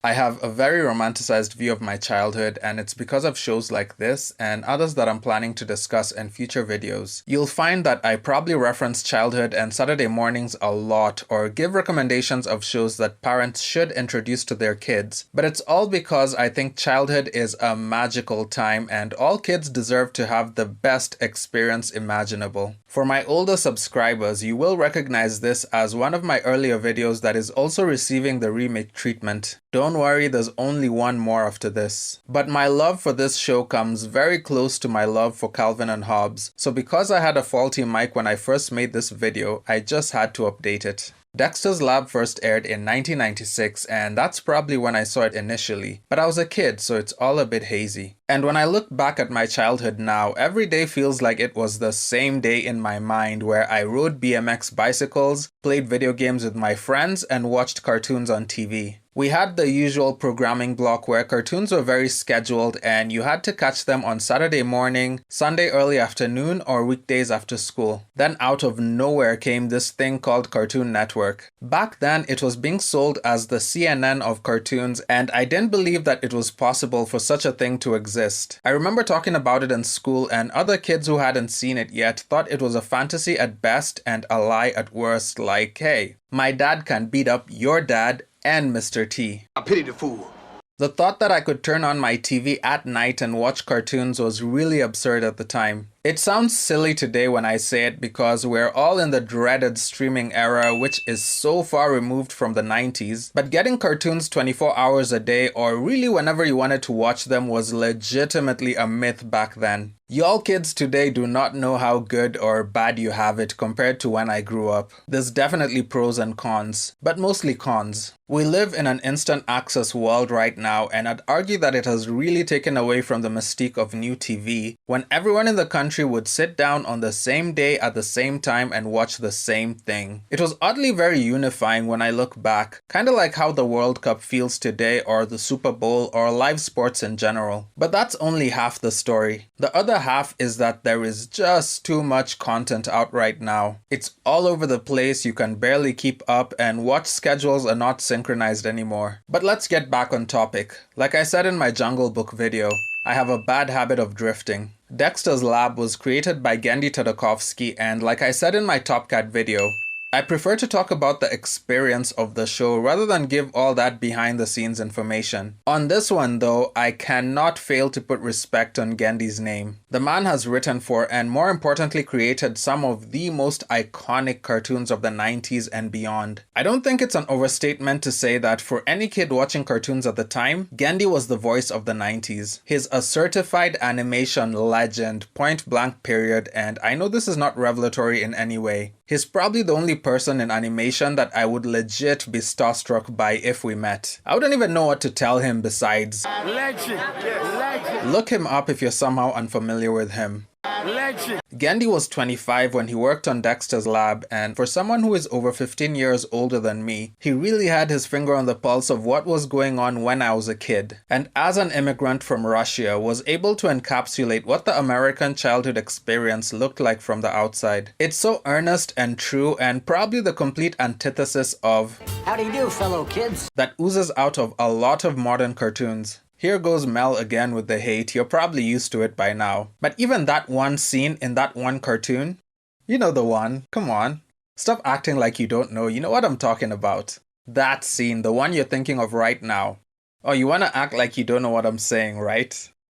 I have a very romanticized view of my childhood, and it's because of shows like this and others that I'm planning to discuss in future videos. You'll find that I probably reference childhood and Saturday mornings a lot, or give recommendations of shows that parents should introduce to their kids, but it's all because I think childhood is a magical time and all kids deserve to have the best experience imaginable. For my older subscribers, you will recognize this as one of my earlier videos that is also receiving the remake treatment. Don't worry, there's only one more after this. But my love for this show comes very close to my love for Calvin and Hobbes, so because I had a faulty mic when I first made this video, I just had to update it. Dexter's Lab first aired in 1996, and that's probably when I saw it initially, but I was a kid, so it's all a bit hazy. And when I look back at my childhood now, every day feels like it was the same day in my mind where I rode BMX bicycles, played video games with my friends, and watched cartoons on TV. We had the usual programming block where cartoons were very scheduled and you had to catch them on Saturday morning, Sunday early afternoon, or weekdays after school. Then out of nowhere came this thing called Cartoon Network. Back then, it was being sold as the CNN of cartoons, and I didn't believe that it was possible for such a thing to exist. I remember talking about it in school, and other kids who hadn't seen it yet thought it was a fantasy at best and a lie at worst, like, hey, my dad can beat up your dad and Mr. T. I pity the fool. The thought that I could turn on my TV at night and watch cartoons was really absurd at the time. It sounds silly today when I say it because we're all in the dreaded streaming era, which is so far removed from the 90s, but getting cartoons 24 hours a day or really whenever you wanted to watch them was legitimately a myth back then. Y'all kids today do not know how good or bad you have it compared to when I grew up. There's definitely pros and cons, but mostly cons. We live in an instant access world right now, and I'd argue that it has really taken away from the mystique of new TV when everyone in the country would sit down on the same day at the same time and watch the same thing. It was oddly very unifying when I look back, kinda like how the World Cup feels today or the Super Bowl or live sports in general. But that's only half the story. The other half is that there is just too much content out right now. It's all over the place, you can barely keep up, and watch schedules are not synchronized anymore. But let's get back on topic. Like I said in my Jungle Book video, I have a bad habit of drifting. Dexter's Lab was created by Genndy Tartakovsky, and like I said in my Top Cat video, I prefer to talk about the experience of the show rather than give all that behind the scenes information. On this one though, I cannot fail to put respect on Genndy's name. The man has written for and more importantly created some of the most iconic cartoons of the 90s and beyond. I don't think it's an overstatement to say that for any kid watching cartoons at the time, Genndy was the voice of the 90s. He's a certified animation legend, point blank period, and I know this is not revelatory in any way. He's probably the only person in animation that I would legit be starstruck by if we met. I wouldn't even know what to tell him besides Legend. Legend. look him up if you're somehow unfamiliar with him. Legend. Genndy was 25 when he worked on Dexter's Lab, and for someone who is over 15 years older than me, he really had his finger on the pulse of what was going on when I was a kid. And as an immigrant from Russia, was able to encapsulate what the American childhood experience looked like from the outside. It's so earnest and true, and probably the complete antithesis of How do you do, fellow kids? that oozes out of a lot of modern cartoons. Here goes Mel again with the hate, you're probably used to it by now. But even that one scene in that one cartoon, you know the one, come on. Stop acting like you don't know, you know what I'm talking about. That scene, the one you're thinking of right now. Oh, you wanna act like you don't know what I'm saying, right?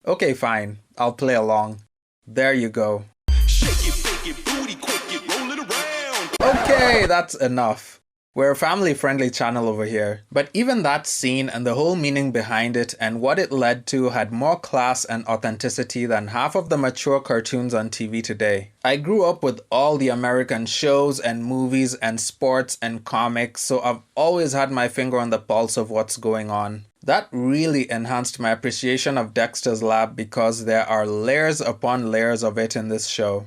Okay, fine, I'll play along. There you go. Shake it, bake it, booty, quick it, roll it around. Okay, that's enough. We're a family-friendly channel over here, but even that scene and the whole meaning behind it and what it led to had more class and authenticity than half of the mature cartoons on TV today. I grew up with all the American shows and movies and sports and comics, so I've always had my finger on the pulse of what's going on. That really enhanced my appreciation of Dexter's Lab because there are layers upon layers of it in this show.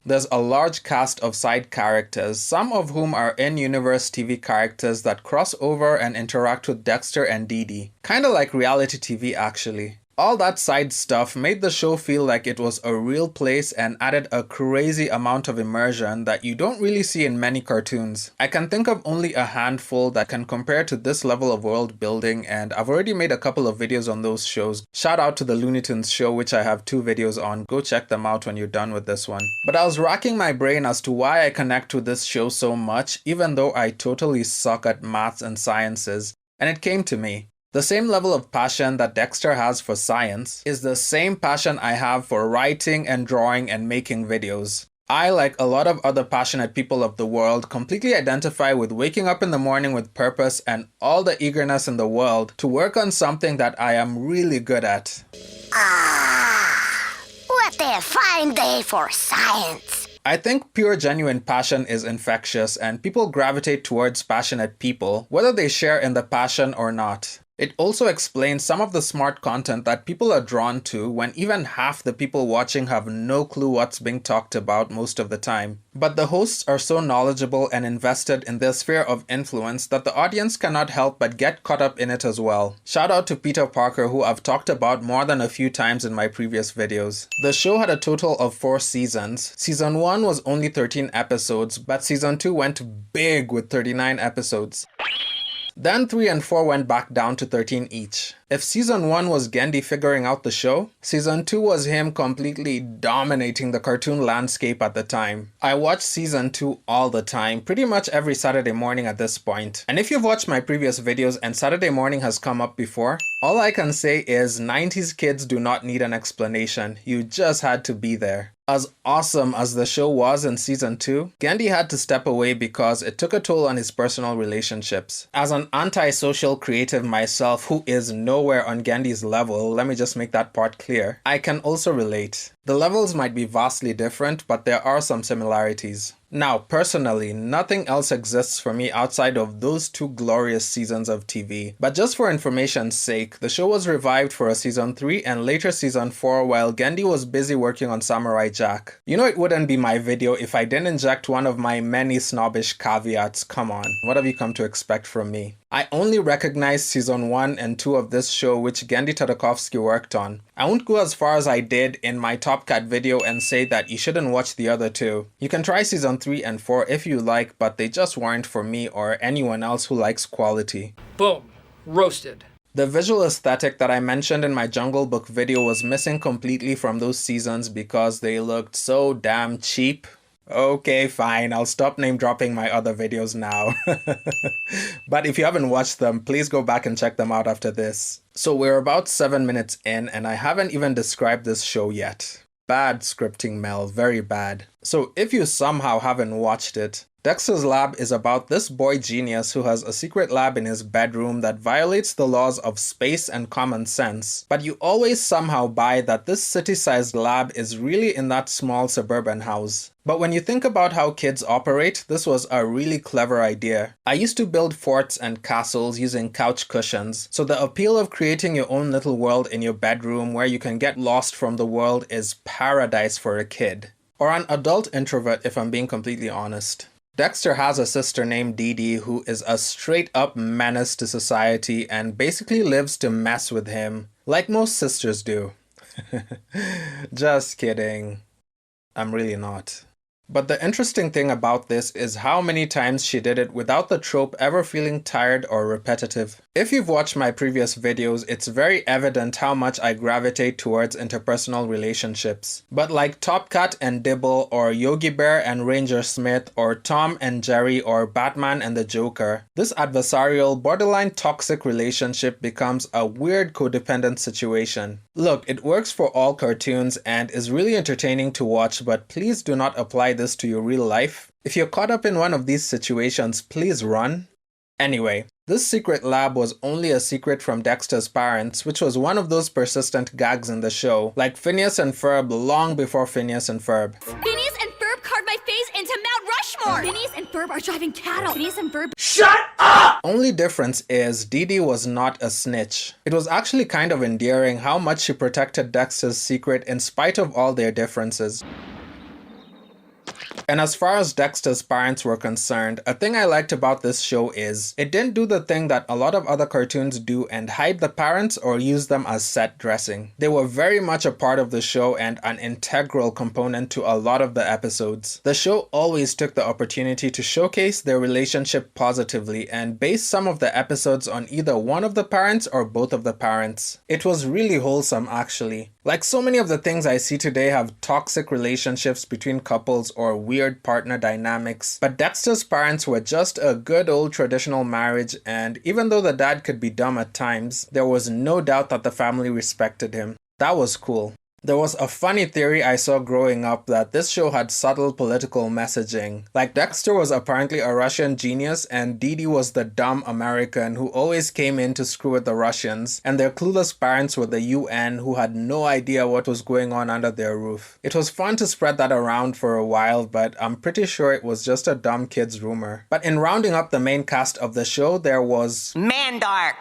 There's a large cast of side characters, some of whom are in-universe TV characters that cross over and interact with Dexter and Dee Dee. Kinda like reality TV actually. All that side stuff made the show feel like it was a real place and added a crazy amount of immersion that you don't really see in many cartoons. I can think of only a handful that can compare to this level of world building, and I've already made a couple of videos on those shows. Shout out to the Looney Tunes show, which I have 2 videos on. Go check them out when you're done with this one. But I was racking my brain as to why I connect with this show so much, even though I totally suck at maths and sciences, and it came to me. The same level of passion that Dexter has for science is the same passion I have for writing and drawing and making videos. I, like a lot of other passionate people of the world, completely identify with waking up in the morning with purpose and all the eagerness in the world to work on something that I am really good at. What a fine day for science. I think pure genuine passion is infectious, and people gravitate towards passionate people, whether they share in the passion or not. It also explains some of the smart content that people are drawn to when even half the people watching have no clue what's being talked about most of the time. But the hosts are so knowledgeable and invested in their sphere of influence that the audience cannot help but get caught up in it as well. Shout out to Peter Parker, who I've talked about more than a few times in my previous videos. The show had a total of 4 seasons. Season 1 was only 13 episodes, but Season 2 went big with 39 episodes. Then 3 and 4 went back down to 13 each. If Season 1 was Genndy figuring out the show, Season 2 was him completely dominating the cartoon landscape at the time. I watched Season 2 all the time, pretty much every Saturday morning at this point. And if you've watched my previous videos and Saturday morning has come up before, all I can say is 90s kids do not need an explanation. You just had to be there. As awesome as the show was in Season 2, Genndy had to step away because it took a toll on his personal relationships. As an antisocial creative myself who is nowhere on Genndy's level, let me just make that part clear, I can also relate. The levels might be vastly different, but there are some similarities. Now, personally, nothing else exists for me outside of those 2 glorious seasons of TV. But just for information's sake, the show was revived for a Season 3 and later Season 4 while Genndy was busy working on Samurai Jack. You know it wouldn't be my video if I didn't inject one of my many snobbish caveats. Come on, what have you come to expect from me? I only recognize Season 1 and 2 of this show which Genndy Tartakovsky worked on. I won't go as far as I did in my Top Cat video and say that you shouldn't watch the other 2. You can try Season 3 and 4 if you like, but they just weren't for me or anyone else who likes quality. Boom. Roasted. The visual aesthetic that I mentioned in my Jungle Book video was missing completely from those seasons because they looked so damn cheap. Okay, fine, I'll stop name dropping my other videos now. But if you haven't watched them, please go back and check them out after this. So we're about 7 minutes in and I haven't even described this show yet. Bad scripting, Mel, very bad. So if you somehow haven't watched it, Dexter's Lab is about this boy genius who has a secret lab in his bedroom that violates the laws of space and common sense. But you always somehow buy that this city-sized lab is really in that small suburban house. But when you think about how kids operate, this was a really clever idea. I used to build forts and castles using couch cushions, so the appeal of creating your own little world in your bedroom where you can get lost from the world is paradise for a kid. Or an adult introvert if I'm being completely honest. Dexter has a sister named Dee Dee who is a straight-up menace to society and basically lives to mess with him, like most sisters do. Just kidding. I'm really not. But the interesting thing about this is how many times she did it without the trope ever feeling tired or repetitive. If you've watched my previous videos, it's very evident how much I gravitate towards interpersonal relationships. But like Top Cat and Dibble, or Yogi Bear and Ranger Smith, or Tom and Jerry, or Batman and the Joker, this adversarial, borderline toxic relationship becomes a weird codependent situation. Look, it works for all cartoons and is really entertaining to watch, but please do not apply this to your real life. If you're caught up in one of these situations, please run. Anyway, this secret lab was only a secret from Dexter's parents, which was one of those persistent gags in the show, like Phineas and Ferb long before Phineas and Ferb. Phineas and Ferb carved my face into Mount Rushmore! Phineas and Ferb are driving cattle! Phineas and Ferb— Shut up! Only difference is Dee Dee was not a snitch. It was actually kind of endearing how much she protected Dexter's secret in spite of all their differences. And as far as Dexter's parents were concerned, a thing I liked about this show is it didn't do the thing that a lot of other cartoons do and hide the parents or use them as set dressing. They were very much a part of the show and an integral component to a lot of the episodes. The show always took the opportunity to showcase their relationship positively and base some of the episodes on either one of the parents or both of the parents. It was really wholesome actually. Like so many of the things I see today have toxic relationships between couples or weird partner dynamics, but Dexter's parents were just a good old traditional marriage, and even though the dad could be dumb at times, there was no doubt that the family respected him. That was cool. There was a funny theory I saw growing up that this show had subtle political messaging. Like Dexter was apparently a Russian genius and Dee Dee was the dumb American who always came in to screw with the Russians, and their clueless parents were the UN who had no idea what was going on under their roof. It was fun to spread that around for a while, but I'm pretty sure it was just a dumb kid's rumor. But in rounding up the main cast of the show, there was Mandark.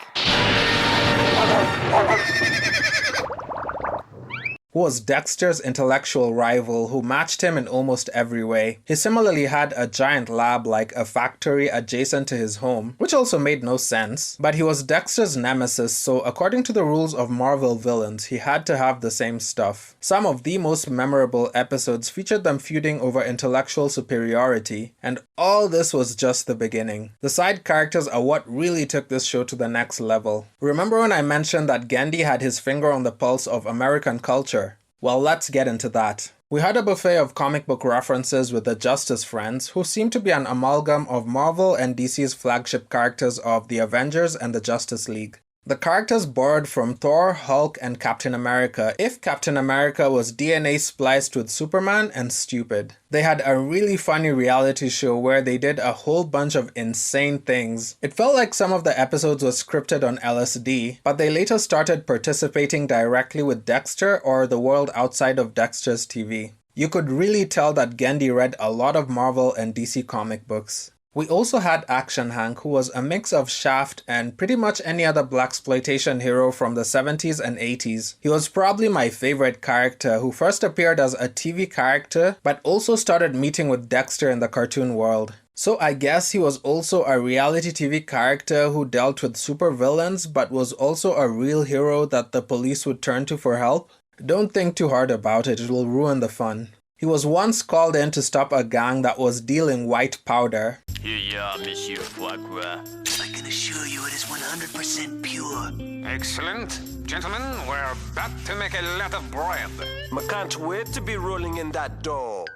who was Dexter's intellectual rival who matched him in almost every way. He similarly had a giant lab like a factory adjacent to his home, which also made no sense, but he was Dexter's nemesis, so according to the rules of Marvel villains, he had to have the same stuff. Some of the most memorable episodes featured them feuding over intellectual superiority, and all this was just the beginning. The side characters are what really took this show to the next level. Remember when I mentioned that Genndy had his finger on the pulse of American culture? Well, let's get into that. We had a buffet of comic book references with the Justice Friends, who seem to be an amalgam of Marvel and DC's flagship characters of the Avengers and the Justice League. The characters borrowed from Thor, Hulk, and Captain America, if Captain America was DNA spliced with Superman and stupid. They had a really funny reality show where they did a whole bunch of insane things. It felt like some of the episodes were scripted on LSD, but they later started participating directly with Dexter or the world outside of Dexter's TV. You could really tell that Genndy read a lot of Marvel and DC comic books. We also had Action Hank, who was a mix of Shaft and pretty much any other blaxploitation hero from the 70s and 80s. He was probably my favorite character, who first appeared as a TV character, but also started meeting with Dexter in the cartoon world. So I guess he was also a reality TV character who dealt with supervillains, but was also a real hero that the police would turn to for help? Don't think too hard about it, it will ruin the fun. He was once called in to stop a gang that was dealing white powder. Here you are, Monsieur Foie Gras. I can assure you it is 100% pure. Excellent. Gentlemen, we're about to make a lot of bread. I can't wait to be rolling in that dough.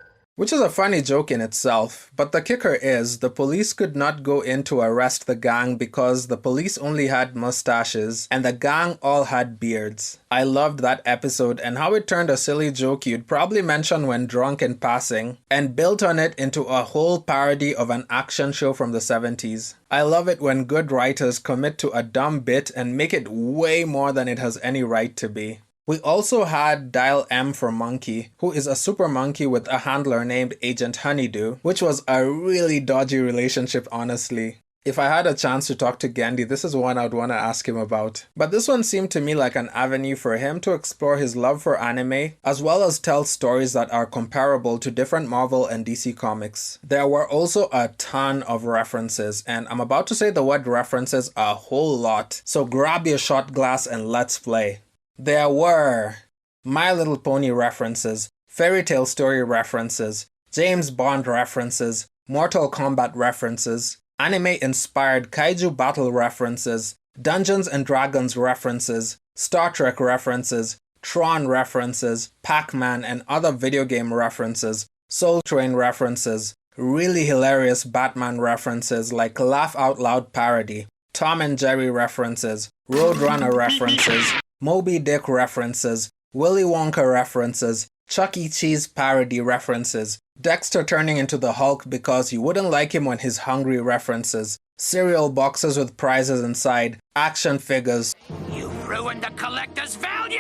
Which is a funny joke in itself, but the kicker is the police could not go in to arrest the gang because the police only had mustaches and the gang all had beards. I loved that episode and how it turned a silly joke you'd probably mention when drunk in passing and built on it into a whole parody of an action show from the 70s. I love it when good writers commit to a dumb bit and make it way more than it has any right to be. We also had Dial M for Monkey, who is a super monkey with a handler named Agent Honeydew, which was a really dodgy relationship, honestly. If I had a chance to talk to Genndy, this is one I'd want to ask him about. But this one seemed to me like an avenue for him to explore his love for anime, as well as tell stories that are comparable to different Marvel and DC comics. There were also a ton of references, and I'm about to say the word references a whole lot, so grab your shot glass and let's play. There were My Little Pony references, Fairy Tale Story references, James Bond references, Mortal Kombat references, anime-inspired kaiju battle references, Dungeons and Dragons references, Star Trek references, Tron references, Pac-Man and other video game references, Soul Train references, really hilarious Batman references like Laugh Out Loud parody, Tom and Jerry references, Roadrunner references, Moby Dick references, Willy Wonka references, Chuck E. Cheese parody references, Dexter turning into the Hulk because you wouldn't like him when he's hungry references, cereal boxes with prizes inside, action figures. You've ruined the collector's value!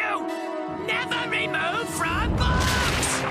Never remove from books!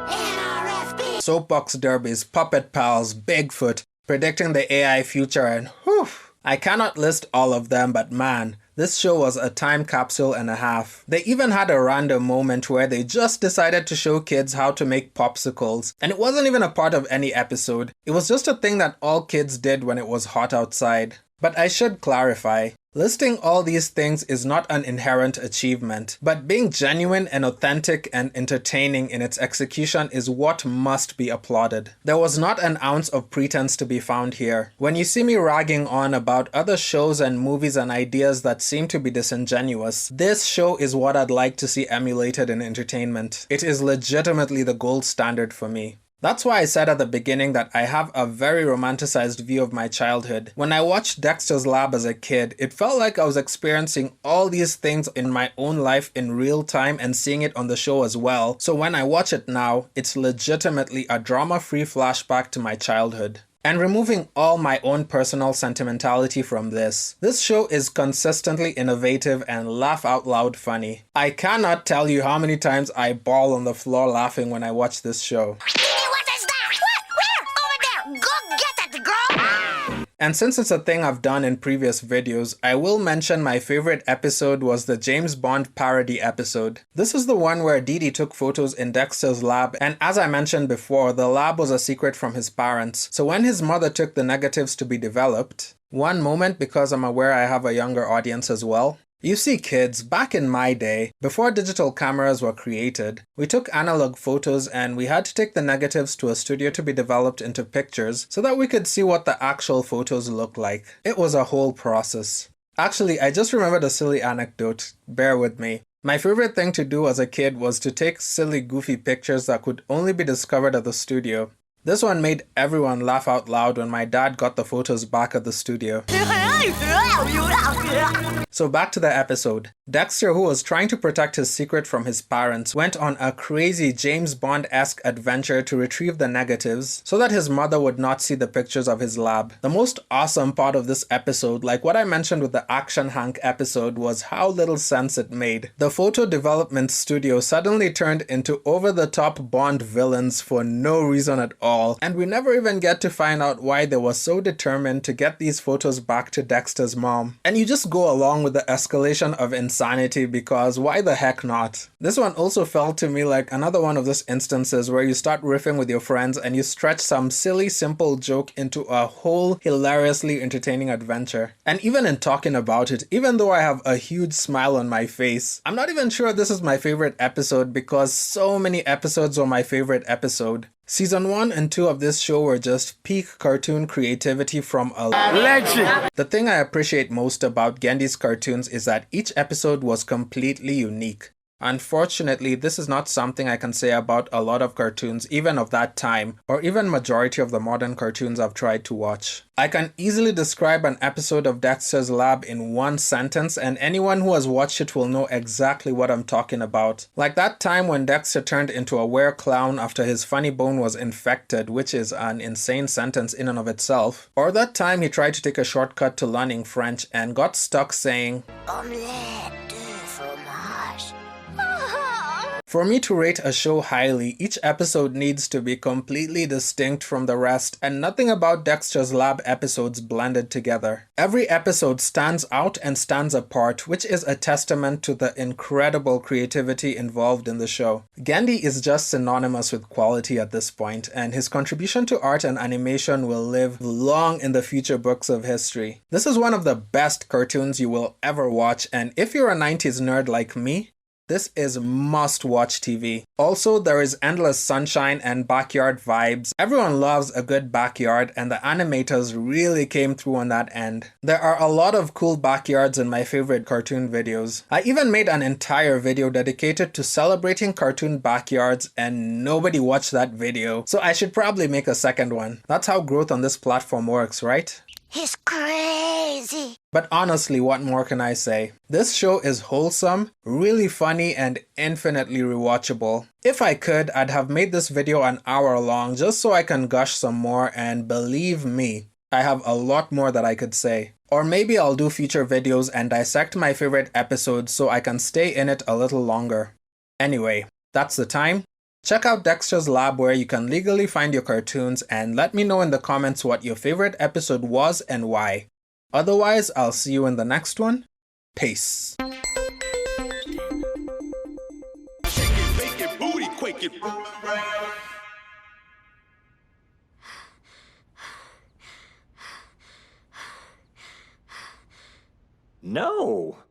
NRFB! Soapbox derbies, puppet pals, Bigfoot, predicting the AI future, and whew! I cannot list all of them, but man, This show was a time capsule and a half. They even had a random moment where they just decided to show kids how to make popsicles, and it wasn't even a part of any episode. It was just a thing that all kids did when it was hot outside. But I should clarify, listing all these things is not an inherent achievement, but being genuine and authentic and entertaining in its execution is what must be applauded. There was not an ounce of pretense to be found here. When you see me ragging on about other shows and movies and ideas that seem to be disingenuous, this show is what I'd like to see emulated in entertainment. It is legitimately the gold standard for me. That's why I said at the beginning that I have a very romanticized view of my childhood. When I watched Dexter's Lab as a kid, it felt like I was experiencing all these things in my own life in real time and seeing it on the show as well. So when I watch it now, it's legitimately a drama-free flashback to my childhood. And removing all my own personal sentimentality from this show is consistently innovative and laugh out loud funny. I cannot tell you how many times I bawl on the floor laughing when I watch this show. And since it's a thing I've done in previous videos, I will mention my favorite episode was the James Bond parody episode. This is the one where Dee Dee took photos in Dexter's lab, and as I mentioned before, the lab was a secret from his parents. So when his mother took the negatives to be developed, one moment, because I'm aware I have a younger audience as well. You see kids, back in my day, before digital cameras were created, we took analog photos and we had to take the negatives to a studio to be developed into pictures so that we could see what the actual photos looked like. It was a whole process. Actually, I just remembered a silly anecdote. Bear with me. My favorite thing to do as a kid was to take silly, goofy pictures that could only be discovered at the studio. This one made everyone laugh out loud when my dad got the photos back at the studio. So back to the episode. Dexter, who was trying to protect his secret from his parents, went on a crazy James Bond-esque adventure to retrieve the negatives so that his mother would not see the pictures of his lab. The most awesome part of this episode, like what I mentioned with the Action Hank episode, was how little sense it made. The photo development studio suddenly turned into over-the-top Bond villains for no reason at all, and we never even get to find out why they were so determined to get these photos back to Dexter's mom. And you just go along with the escalation of insanity because why the heck not? This one also felt to me like another one of those instances where you start riffing with your friends and you stretch some silly simple joke into a whole hilariously entertaining adventure. And even in talking about it, even though I have a huge smile on my face, I'm not even sure this is my favorite episode because so many episodes were my favorite episode. Season 1 and 2 of this show were just peak cartoon creativity from a legend. The thing I appreciate most about Genndy's cartoons is that each episode was completely unique. Unfortunately, this is not something I can say about a lot of cartoons, even of that time, or even majority of the modern cartoons I've tried to watch. I can easily describe an episode of Dexter's Lab in one sentence, and anyone who has watched it will know exactly what I'm talking about. Like that time when Dexter turned into a were-clown after his funny bone was infected, which is an insane sentence in and of itself. Or that time he tried to take a shortcut to learning French and got stuck saying, "Omelette de fromage." For me to rate a show highly, each episode needs to be completely distinct from the rest, and nothing about Dexter's Lab episodes blended together. Every episode stands out and stands apart, which is a testament to the incredible creativity involved in the show. Genndy is just synonymous with quality at this point, and his contribution to art and animation will live long in the future books of history. This is one of the best cartoons you will ever watch, and if you're a 90s nerd like me, this is must-watch TV. Also, there is endless sunshine and backyard vibes. Everyone loves a good backyard, and the animators really came through on that end. There are a lot of cool backyards in my favorite cartoon videos. I even made an entire video dedicated to celebrating cartoon backyards, and nobody watched that video, so I should probably make a second one. That's how growth on this platform works, right? He's crazy. But honestly, what more can I say? This show is wholesome, really funny, and infinitely rewatchable. If I could, I'd have made this video an hour long just so I can gush some more, and believe me, I have a lot more that I could say. Or maybe I'll do future videos and dissect my favorite episodes so I can stay in it a little longer. Anyway, that's the time. Check out Dexter's Lab where you can legally find your cartoons, and let me know in the comments what your favorite episode was and why. Otherwise, I'll see you in the next one. Peace. Shake it, bake it, booty, quake it. No.